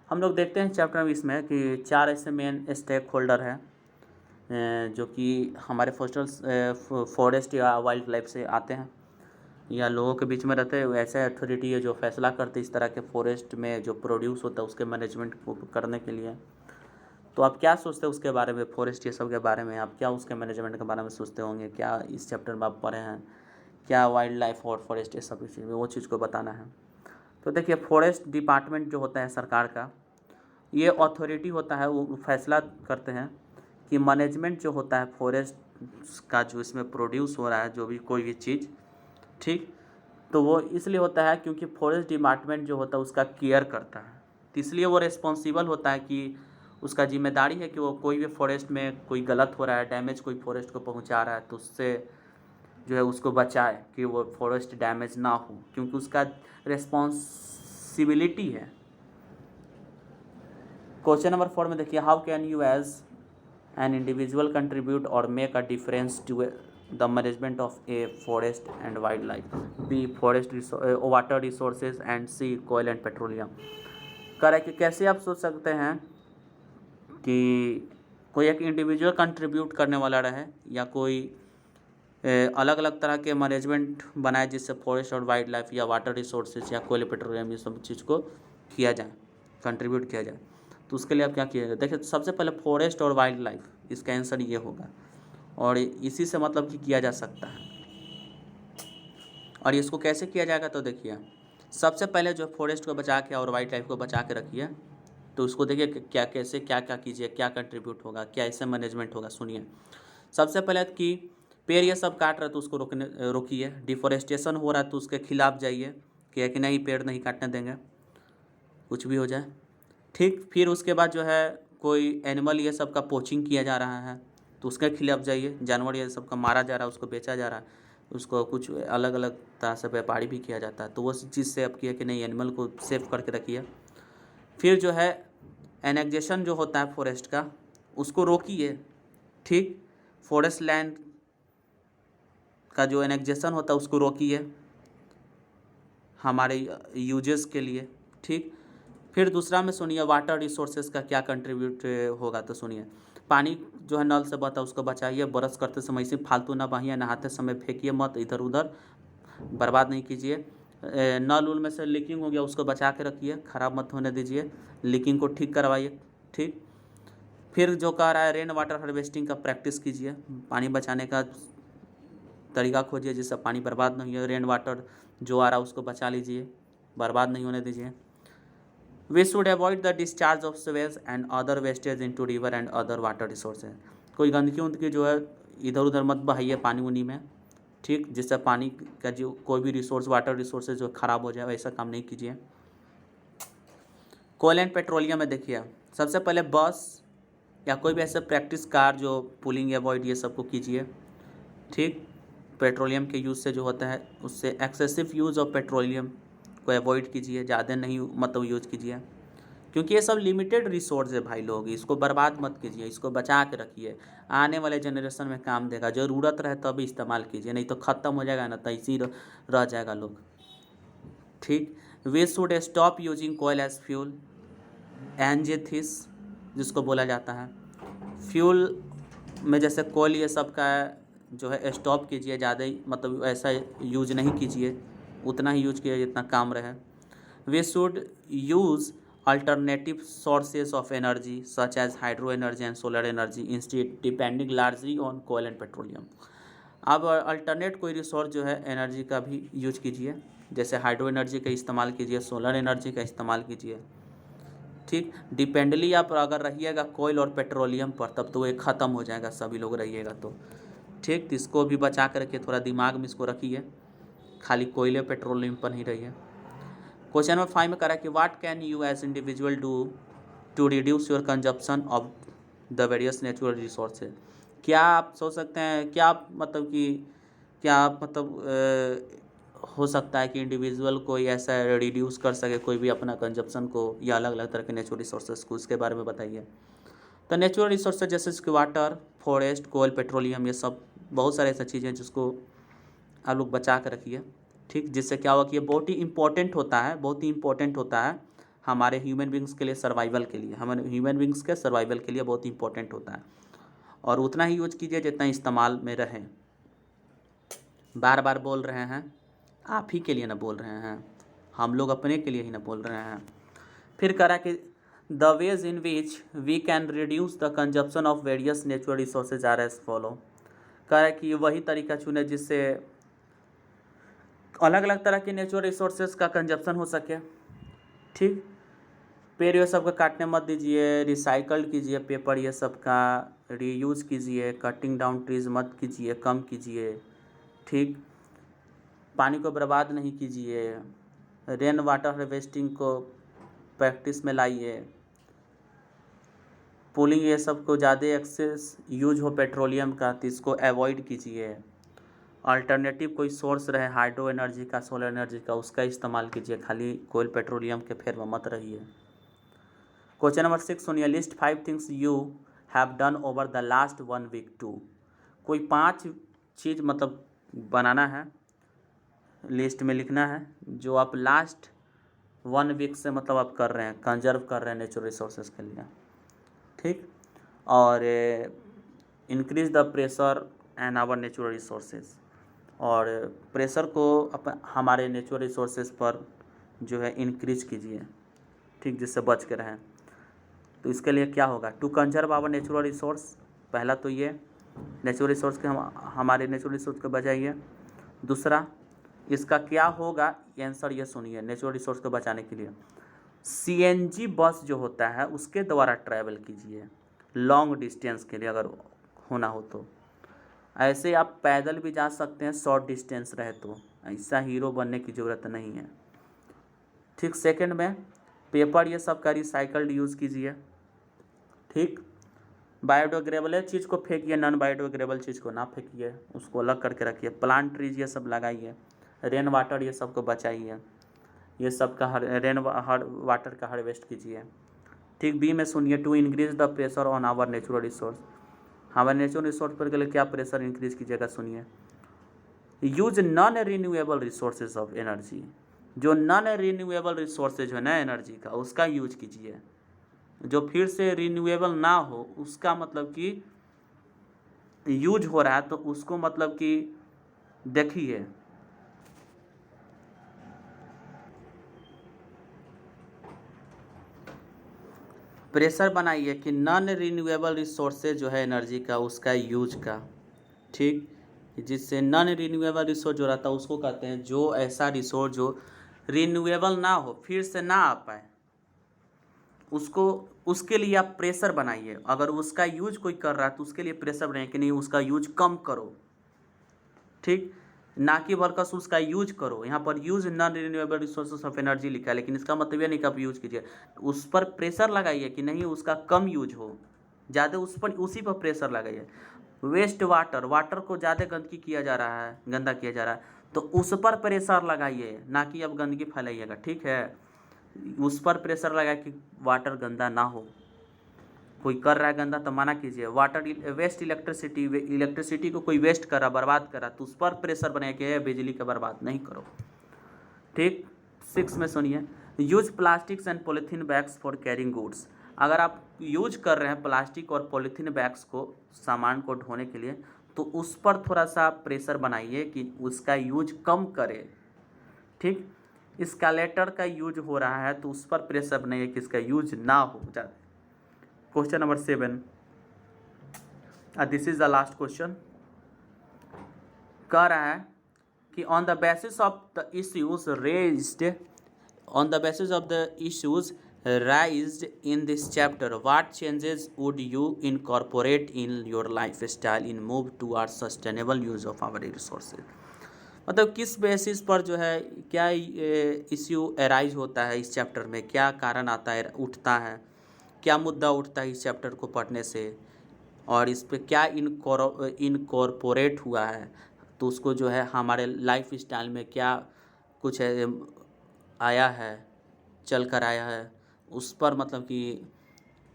हम लोग देखते हैं chapter में इसमें कि 4 ऐसे main stake holder हैं जो कि हमारे फॉरेस्ट या वाइल्ड लाइफ से आते हैं या लोगों के बीच में रहते हैं। वैसे अथॉरिटी है जो फैसला करते इस तरह के फॉरेस्ट में जो प्रोड्यूस होता है उसके मैनेजमेंट को करने के लिए। तो आप क्या सोचते हैं उसके बारे में, फॉरेस्ट ये सब के बारे में? आप क्या उसके मैनेजमेंट के बारे में सोचते होंगे? क्या इस चैप्टर में आप पढ़े हैं? क्या वाइल्ड लाइफ और फॉरेस्ट ये सब चीज़ में वो चीज़ को बताना है। तो देखिए, फॉरेस्ट डिपार्टमेंट जो होता है सरकार का, ये अथॉरिटी होता है, वो फैसला करते हैं कि मैनेजमेंट जो होता है फॉरेस्ट का, जो इसमें प्रोड्यूस हो रहा है जो भी कोई भी चीज़, ठीक, तो वो इसलिए होता है क्योंकि फॉरेस्ट डिपार्टमेंट जो होता है उसका केयर करता है। तो इसलिए वो रिस्पॉन्सिबल होता है कि उसका जिम्मेदारी है कि वो कोई भी फॉरेस्ट में कोई गलत हो रहा है, डैमेज कोई फॉरेस्ट को पहुंचा रहा है तो उससे जो है उसको बचाए कि वो फॉरेस्ट डैमेज ना हो, क्योंकि उसका रिस्पॉन्सिबिलिटी है। क्वेश्चन नंबर 4 में देखिए, how can you as an individual contribute or make a difference to the management of a forest and wildlife, B forest water resources and C coal and petroleum. कह रहा है कि कैसे आप सोच सकते हैं कि कोई एक इंडिविजुअल कंट्रीब्यूट करने वाला रहे या कोई अलग अलग तरह के मैनेजमेंट बनाए जिससे फॉरेस्ट और वाइल्ड लाइफ या वाटर रिसोर्सेज या कोयल पेट्रोलियम ये सब चीज़ को किया जाए, कंट्रीब्यूट किया जाए। तो उसके लिए आप क्या किया जाए? देखिए, सबसे पहले फॉरेस्ट और वाइल्ड लाइफ, इसका आंसर ये होगा और इसी से मतलब कि किया जा सकता है। और इसको कैसे किया जाएगा? तो देखिए, सबसे पहले जो फॉरेस्ट को बचा के और वाइल्ड लाइफ को बचा के रखिए। तो उसको देखिए क्या कैसे क्या क्या कीजिए, क्या कंट्रीब्यूट होगा, क्या इससे मैनेजमेंट होगा। सुनिए, सबसे पहले कि पेड़ ये सब काट रहे तो उसको रोकिए। डिफॉरेस्टेशन हो रहा है तो उसके खिलाफ जाइए कि नहीं, पेड़ नहीं काटने देंगे, कुछ भी हो जाए, ठीक। फिर उसके बाद जो है कोई एनिमल ये सब का पोचिंग किया जा रहा है तो उसके खिलाफ जाइए। जानवर ये सब का मारा जा रहा है, उसको बेचा जा रहा है, उसको कुछ अलग अलग तरह से व्यापारी भी किया जाता है, तो वो चीज़ से अब किया कि नहीं, एनिमल को सेफ करके रखिए। फिर जो है एनेक्जेशन जो होता है फॉरेस्ट का, उसको रोकिए, ठीक। फॉरेस्ट लैंड का जो एनेक्जेशन होता है उसको रोकिए हमारे यूजेस के लिए, ठीक। फिर दूसरा में सुनिए, वाटर रिसोर्सेज का क्या कंट्रीब्यूट होगा। तो सुनिए, पानी जो है नल से बहता है उसको बचाइए, ब्रश करते समय इसे फालतू ना बहाइए, नहाते समय फेंकिए मत, इधर उधर बर्बाद नहीं कीजिए। नल उल में से लीकिंग हो गया उसको बचा के रखिए, ख़राब मत होने दीजिए, लीकिंग को ठीक करवाइए, ठीक। फिर जो कह रहा है रेन वाटर हार्वेस्टिंग का प्रैक्टिस कीजिए, पानी बचाने का तरीका खोजिए जिससे पानी बर्बाद नहीं हो। रेन वाटर जो आ रहा है उसको बचा लीजिए, बर्बाद नहीं होने दीजिए। We should avoid the discharge of sewage and other wastage into river and other water resources. कोई गंदगी उंदगी जो है इधर उधर मत बहाइए पानी उनी में, ठीक, जिससे पानी का जो कोई भी रिसोर्स, वाटर रिसोर्सेज जो ख़राब हो जाए, वैसा काम नहीं कीजिए। कोयल एंड पेट्रोलियम में देखिए, सबसे पहले बस या कोई भी ऐसे प्रैक्टिस कार जो पुलिंग अवॉइड ये सब को कीजिए, ठीक। पेट्रोलियम के यूज़ से जो होता है उससे एक्सेसिव यूज़ ऑफ पेट्रोलियम को अवॉइड कीजिए, ज़्यादा नहीं मतलब यूज कीजिए, क्योंकि ये सब लिमिटेड रिसोर्स है भाई लोग, इसको बर्बाद मत कीजिए, इसको बचा के रखिए, आने वाले जनरेशन में काम देगा, ज़रूरत रहे तभी इस्तेमाल कीजिए, नहीं तो ख़त्म हो जाएगा ना तो इसी रह जाएगा लोग, ठीक। We should stop using coal as fuel, एंजेथिस जिसको बोला जाता है फ्यूल में, जैसे कोयल ये सब का जो है स्टॉप कीजिए, ज़्यादा ही मतलब ऐसा यूज नहीं कीजिए, उतना ही यूज कीजिए जितना काम रहे। We should use alternative sources of energy such as hydro energy and solar energy instead depending largely on कोयल एंड पेट्रोलियम। अब अल्टरनेट कोई रिसोर्स जो है एनर्जी का भी यूज कीजिए, जैसे हाइड्रो एनर्जी का इस्तेमाल कीजिए, सोलर एनर्जी का इस्तेमाल कीजिए, ठीक। डिपेंडली आप अगर रहिएगा कोयल और पेट्रोलियम पर तब तो ये ख़त्म हो जाएगा, सभी लोग रहिएगा तो, ठीक। तो इसको भी बचा कर रखिए, थोड़ा दिमाग में इसको रखिए, खाली कोयले पेट्रोलियम पर नहीं रहिए। क्वेश्चन नंबर 5 में कह रहा है कि what can you as individual do to reduce your consumption of the various natural resources. क्या आप सोच सकते हैं, क्या आप मतलब कि क्या आप मतलब हो सकता है कि इंडिविजुअल कोई ऐसा रिड्यूस कर सके कोई भी अपना कंजप्शन को या अलग अलग तरह के नेचुरल रिसोर्सेज को, इसके बारे में बताइए। तो नेचुरल रिसोर्सेज जैसे कि वाटर, फॉरेस्ट, कोयल, पेट्रोलियम, ये सब बहुत सारे ऐसा चीज़ें जिसको आप लोग बचा के रखिए, ठीक। जिससे क्या होगा कि ये बहुत ही इम्पोर्टेंट होता है, बहुत ही इम्पोर्टेंट होता है हमारे ह्यूमन बींग्स के लिए, सर्वाइवल के लिए, हमारे ह्यूमन बींग्स के सर्वाइवल के लिए बहुत ही इम्पोर्टेंट होता है। और उतना ही यूज कीजिए जितना इस्तेमाल में रहे। बार बार बोल रहे हैं, आप ही के लिए ना बोल रहे हैं, हम लोग अपने के लिए ही ना बोल रहे हैं। फिर करा कि the ways in which we can reduce the consumption of various natural resources are as follow. कहा कि वही तरीका चुने जिससे अलग अलग तरह के नेचुरल रिसोर्सेज का कंजप्शन हो सके, ठीक। पेड़ ये सब का काटने मत दीजिए, रिसाइकल्ड कीजिए पेपर ये सब का, रीयूज़ कीजिए, कटिंग डाउन ट्रीज मत कीजिए, कम कीजिए, ठीक। पानी को बर्बाद नहीं कीजिए, रेन वाटर हार्वेस्टिंग को प्रैक्टिस में लाइए, पूलिंग ये सब को ज़्यादा एक्सेस यूज हो पेट्रोलियम का तो इसको अवॉइड कीजिए। अल्टरनेटिव कोई सोर्स रहे हाइड्रो एनर्जी का, सोलर एनर्जी का, उसका इस्तेमाल कीजिए, खाली कोयल पेट्रोलियम के फेर में मत रहिए। क्वेश्चन नंबर 6 सुनिए, list 5 things you have done over the last 1 week to. कोई 5 चीज़ मतलब बनाना है, लिस्ट में लिखना है जो आप लास्ट 1 वीक से मतलब आप कर रहे हैं, कंजर्व कर रहे हैं नेचुरल रिसोर्सेज के लिए, ठीक। और increase the pressure and our natural resources, और प्रेशर को हमारे नेचुरल रिसोर्सेज पर जो है इंक्रीज कीजिए, ठीक, जिससे बच के रहें। तो इसके लिए क्या होगा, to conserve our natural resource, पहला तो ये नेचुरल रिसोर्स के हमारे नेचुरल रिसोर्स को बचाइए। दूसरा इसका क्या होगा, आंसर ये सुनिए, नेचुरल रिसोर्स को बचाने के लिए सीएनजी बस जो होता है उसके द्वारा ट्रैवल कीजिए लॉन्ग डिस्टेंस के लिए, अगर होना हो तो। ऐसे आप पैदल भी जा सकते हैं शॉर्ट डिस्टेंस रहे तो, ऐसा हीरो बनने की ज़रूरत नहीं है, ठीक। सेकंड में पेपर ये सब का रिसाइकल्ड यूज़ कीजिए, ठीक। बायोडिग्रेडेबल चीज़ को फेंकिए, नॉन बायोडिग्रेडेबल चीज़ को ना फेंकिए, उसको अलग करके रखिए। प्लांट ट्रीज ये सब लगाइए, रेन वाटर ये सब को बचाइए, ये सब का रेन वाटर का हार्वेस्ट कीजिए, ठीक। बी में सुनिए, to increase the pressure on our natural resource, हमारे नेचुरल रिसोर्स पर के लिए क्या प्रेशर इंक्रीज कीजिएगा, सुनिए। Use non renewable resources of energy, जो नॉन रिन्यूएबल रिसोर्सेज है ना एनर्जी का, उसका यूज कीजिए। जो फिर से रिन्यूएबल ना हो उसका मतलब कि यूज हो रहा है तो उसको मतलब कि देखिए। प्रेशर बनाइए कि नॉन रिन्यूएबल रिसोर्सेज जो है एनर्जी का उसका यूज का, ठीक। जिससे नॉन रिन्यूएबल रिसोर्स जो रहता है उसको कहते हैं जो ऐसा रिसोर्स जो रिन्यूएबल ना हो, फिर से ना आ पाए, उसको, उसके लिए आप प्रेशर बनाइए। अगर उसका यूज कोई कर रहा है तो उसके लिए प्रेशर बनाइए कि नहीं उसका यूज कम करो, ठीक। ना कि बरकस उसका यूज करो। यहाँ पर use non renewable resources of energy लिखा है, लेकिन इसका मतलब ये नहीं कि आप यूज कीजिए, उस पर प्रेशर लगाइए कि नहीं उसका कम यूज हो, ज़्यादा उसी पर प्रेशर लगाइए। वेस्ट वाटर, वाटर को ज़्यादा गंदगी किया जा रहा है, गंदा किया जा रहा है, तो उस पर प्रेशर लगाइए, ना कि अब गंदगी फैलाइएगा, ठीक है। उस पर प्रेशर लगाए कि वाटर गंदा ना हो। कोई कर रहा है गंदा तो मना कीजिए। वाटर वेस्ट इलेक्ट्रिसिटी को कोई वेस्ट करा, बर्बाद करा, तो उस पर प्रेशर बनाए कि बिजली का बर्बाद नहीं करो, ठीक। 6 में सुनिए, use plastics and polythene bags for carrying goods. अगर आप यूज कर रहे हैं प्लास्टिक और पॉलीथीन बैग्स को सामान को ढोने के लिए, तो उस पर थोड़ा सा प्रेशर बनाइए कि उसका यूज कम करे, ठीक। एस्केलेटर का यूज हो रहा है तो उस पर प्रेशर बनाइए कि इसका यूज ना हो ज़्यादा। Question number 7, this is the last question. कह रहा है कि on the basis of the issues raised, on the basis of the issues raised in this chapter, what changes would you incorporate in your lifestyle in move towards sustainable use of our resources। मतलब किस basis पर जो है क्या issue arise होता है इस chapter में, क्या कारण आता है, उठता है, क्या मुद्दा उठता है इस चैप्टर को पढ़ने से, और इस पर क्या इनकॉर्पोरेट हुआ है, तो उसको जो है हमारे लाइफ स्टाइल में क्या कुछ है आया है, चल कर आया है, उस पर मतलब कि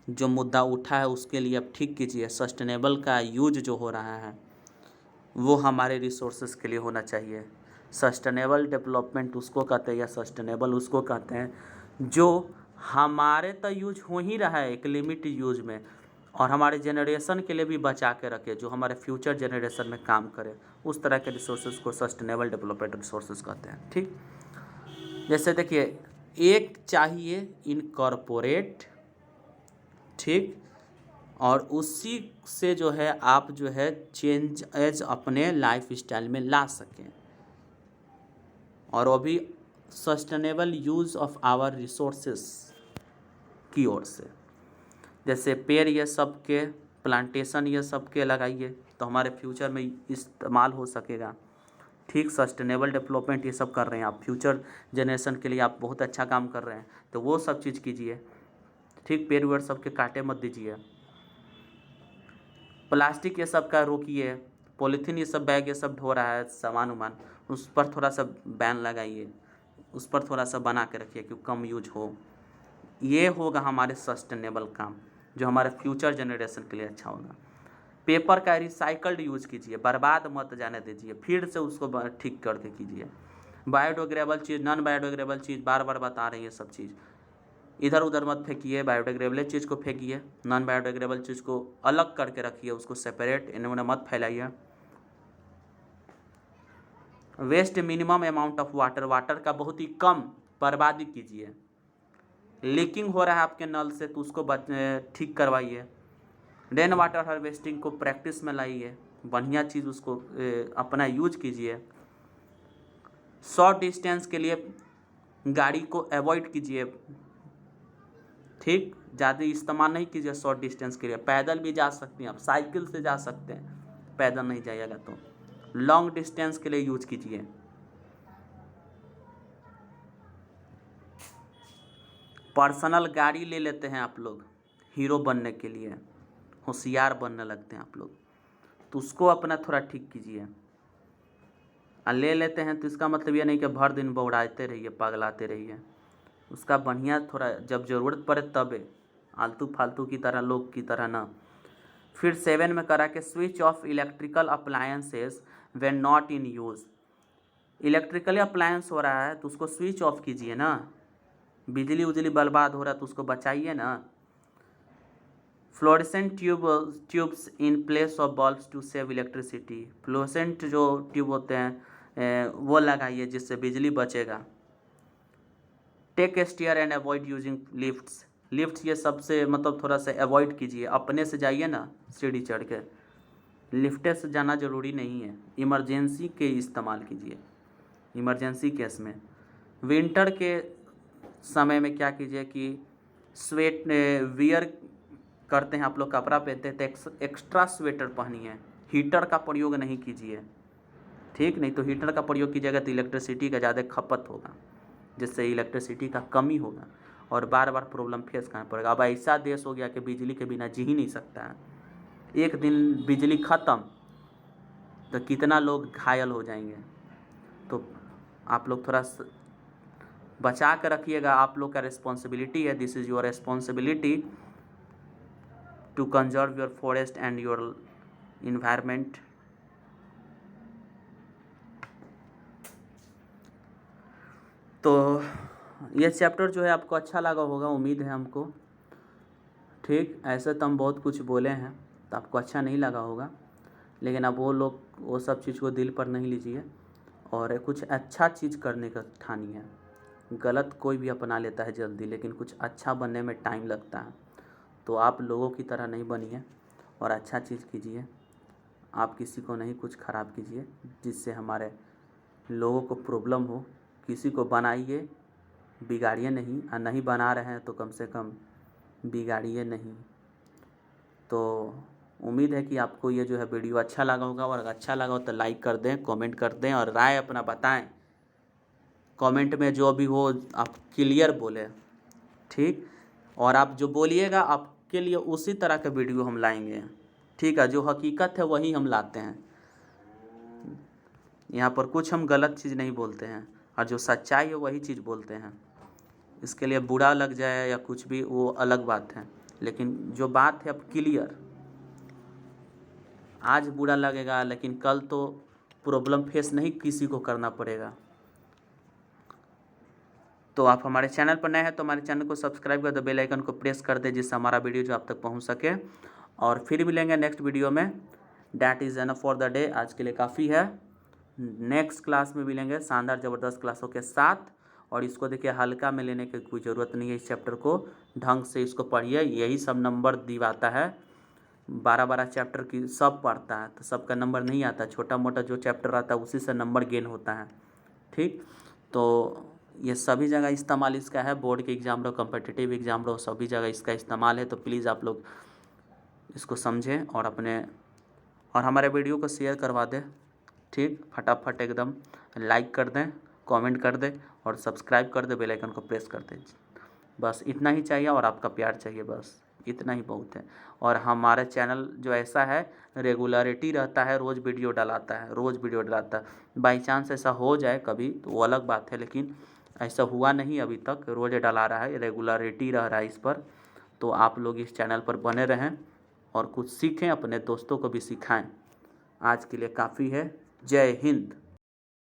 जो मुद्दा उठा है उसके लिए अब ठीक कीजिए। सस्टेनेबल का यूज जो हो रहा है वो हमारे रिसोर्सेज के लिए होना चाहिए। सस्टेनेबल डेवलपमेंट उसको कहते हैं या सस्टेनेबल उसको कहते हैं जो हमारे तो यूज हो ही रहा है एक लिमिट यूज में, और हमारे जनरेशन के लिए भी बचा के रखे, जो हमारे फ्यूचर जनरेशन में काम करे। उस तरह के रिसोर्सेज को सस्टेनेबल डेवलपमेंट रिसोर्सेज कहते हैं। ठीक, जैसे देखिए, एक चाहिए इनकॉर्पोरेट, ठीक, और उसी से जो है आप जो है चेंज एज अपने लाइफ स्टाइल में ला सकें, और वो भी sustainable use of our resources की ओर से। जैसे पेड़ ये सब के प्लांटेशन ये सब के लगाइए तो हमारे फ्यूचर में इस्तेमाल हो सकेगा। ठीक, सस्टेनेबल डेवलपमेंट ये सब कर रहे हैं आप, फ्यूचर जनरेशन के लिए आप बहुत अच्छा काम कर रहे हैं, तो वो सब चीज़ कीजिए। ठीक, पेड़ वेड़ सब के काटे मत दीजिए। प्लास्टिक ये सब का रोकिए, पॉलीथीन ये सब बैग ये सब ढो रहा है सामान उमान, उस पर थोड़ा सा बैन लगाइए, उस पर थोड़ा सा बना के रखिए कि कम यूज हो। ये होगा हमारे सस्टेनेबल काम, जो हमारे फ्यूचर जनरेशन के लिए अच्छा होगा। पेपर का रिसाइकल्ड यूज कीजिए, बर्बाद मत जाने दीजिए, फिर से उसको ठीक करके कीजिए। बायोडिग्रेडेबल चीज़, नॉन बायोडिग्रेडेबल चीज़ बार बार बता रही है सब चीज़, इधर उधर मत फेंकिए, बायोडिग्रेडेबल चीज़ को फेंकिए, नॉन बायोडिग्रेडेबल चीज़ को अलग करके रखिए, उसको सेपरेट, इन्होंने मत फैलाइए। Waste minimum amount of water, water का बहुत ही कम बर्बादी कीजिए। लीकिंग हो रहा है आपके नल से तो उसको ठीक करवाइए। रेन वाटर हार्वेस्टिंग को प्रैक्टिस में लाइए, बढ़िया चीज़ उसको अपना यूज कीजिए। शॉर्ट डिस्टेंस के लिए गाड़ी को अवॉइड कीजिए, ठीक, ज़्यादा इस्तेमाल नहीं कीजिए शॉर्ट डिस्टेंस के लिए। पैदल भी जा सकते हैं आप, साइकिल से जा सकते हैं, पैदल नहीं जाइएगा तो। लॉन्ग डिस्टेंस के लिए यूज कीजिए। पर्सनल गाड़ी ले लेते हैं आप लोग हीरो बनने के लिए, होशियार बनने लगते हैं आप लोग, तो उसको अपना थोड़ा ठीक कीजिए। ले लेते हैं तो इसका मतलब ये नहीं कि भर दिन बौड़ाते रहिए, पगलाते रहिए। उसका बढ़िया थोड़ा जब ज़रूरत पड़े तबे, आलतू फालतू की तरह, लोग की तरह ना। फिर 7 में करा के switch off electrical appliances when not in use. Electrical appliance हो रहा है तो उसको स्विच ऑफ कीजिए ना, बिजली उजली बर्बाद हो रहा है तो उसको बचाइए ना। Fluorescent tubes in place of bulbs to save electricity, fluorescent जो ट्यूब होते हैं वो लगाइए जिससे बिजली बचेगा। Take stair and avoid using lifts, lift ये सबसे मतलब थोड़ा सा अवॉइड कीजिए, अपने से जाइए ना सीढ़ी चढ़ के, लिफ्टे से जाना ज़रूरी नहीं है, इमरजेंसी के इस्तेमाल कीजिए, इमरजेंसी केस में। विंटर के समय में क्या कीजिए कि स्वेट वियर करते हैं आप लोग, कपड़ा पहनते हैं तो एक्स्ट्रा स्वेटर पहनिए, हीटर का प्रयोग नहीं कीजिए, ठीक, नहीं तो हीटर का प्रयोग कीजिएगा तो इलेक्ट्रिसिटी का ज़्यादा खपत होगा, जिससे इलेक्ट्रिसिटी का कमी होगा और बार बार प्रॉब्लम फेस करना पड़ेगा। अब ऐसा देश हो गया कि बिजली के बिना जी ही नहीं सकता है, एक दिन बिजली ख़त्म तो कितना लोग घायल हो जाएंगे। तो आप लोग थोड़ा बचा कर रखिएगा, आप लोग का रिस्पॉन्सिबिलिटी है, this is your responsibility to conserve your forest and your environment. तो ये चैप्टर जो है आपको अच्छा लगा होगा, उम्मीद है हमको, ठीक। ऐसे तो हम बहुत कुछ बोले हैं तो आपको अच्छा नहीं लगा होगा, लेकिन अब वो सब चीज़ को दिल पर नहीं लीजिए और कुछ अच्छा चीज़ करने का ठानिए। गलत कोई भी अपना लेता है जल्दी, लेकिन कुछ अच्छा बनने में टाइम लगता है, तो आप लोगों की तरह नहीं बनिए और अच्छा चीज़ कीजिए। आप किसी को नहीं कुछ ख़राब कीजिए जिससे हमारे लोगों को प्रॉब्लम हो, किसी को बनाइए, बिगाड़िए नहीं, और नहीं बना रहे हैं तो कम से कम बिगाड़िए नहीं। तो उम्मीद है कि आपको ये जो है वीडियो अच्छा लगा होगा, और अगर अच्छा लगा हो तो लाइक कर दें, कमेंट कर दें और राय अपना बताएं। कमेंट में जो भी हो आप क्लियर बोलें, ठीक, और आप जो बोलिएगा आपके लिए उसी तरह का वीडियो हम लाएंगे, ठीक है। जो हकीकत है वही हम लाते हैं, यहाँ पर कुछ हम गलत चीज़ नहीं बोलते हैं, और जो सच्चाई है वही चीज़ बोलते हैं। इसके लिए बुरा लग जाए या कुछ भी वो अलग बात है, लेकिन जो बात है अब क्लियर, आज बुरा लगेगा लेकिन कल तो प्रॉब्लम फेस नहीं किसी को करना पड़ेगा। तो आप हमारे चैनल पर नए हैं तो हमारे चैनल को सब्सक्राइब कर दो, बेल आइकन को प्रेस कर दे, जिससे हमारा वीडियो जो आप तक पहुंच सके। और फिर मिलेंगे नेक्स्ट वीडियो में। That is enough for the day. आज के लिए काफ़ी है। नेक्स्ट क्लास में मिलेंगे शानदार ज़बरदस्त क्लासों के साथ। और इसको देखिए हल्का में लेने की कोई ज़रूरत नहीं है। इस चैप्टर को ढंग से इसको पढ़िए, यही सब नंबर दिवाता है। 12-12 चैप्टर की सब पढ़ता है तो सबका नंबर नहीं आता। छोटा मोटा जो चैप्टर आता है उसी से नंबर गेन होता है। ठीक, तो ये सभी जगह इस्तेमाल इसका है। बोर्ड के एग्ज़ाम रहो, कम्पिटिटिव एग्ज़ाम रहो, सभी जगह इसका इस्तेमाल है। तो प्लीज़ आप लोग इसको समझें और हमारे वीडियो को शेयर करवा दें। ठीक, फटाफट एकदम लाइक कर दें, कमेंट कर दें और सब्सक्राइब कर दें, बेल आइकन को प्रेस कर दें। बस इतना ही चाहिए और आपका प्यार चाहिए, बस इतना ही बहुत है। और हमारा चैनल जो ऐसा है रेगुलरिटी रहता है, रोज़ वीडियो डलाता है। बाई चांस ऐसा हो जाए कभी तो वो अलग बात है, लेकिन ऐसा हुआ नहीं अभी तक। रोज़ डला रहा है, रेगुलरिटी रह रहा है इस पर। तो आप लोग इस चैनल पर बने रहें और कुछ सीखें, अपने दोस्तों को भी सिखाएं। आज के लिए काफ़ी है। जय हिंद।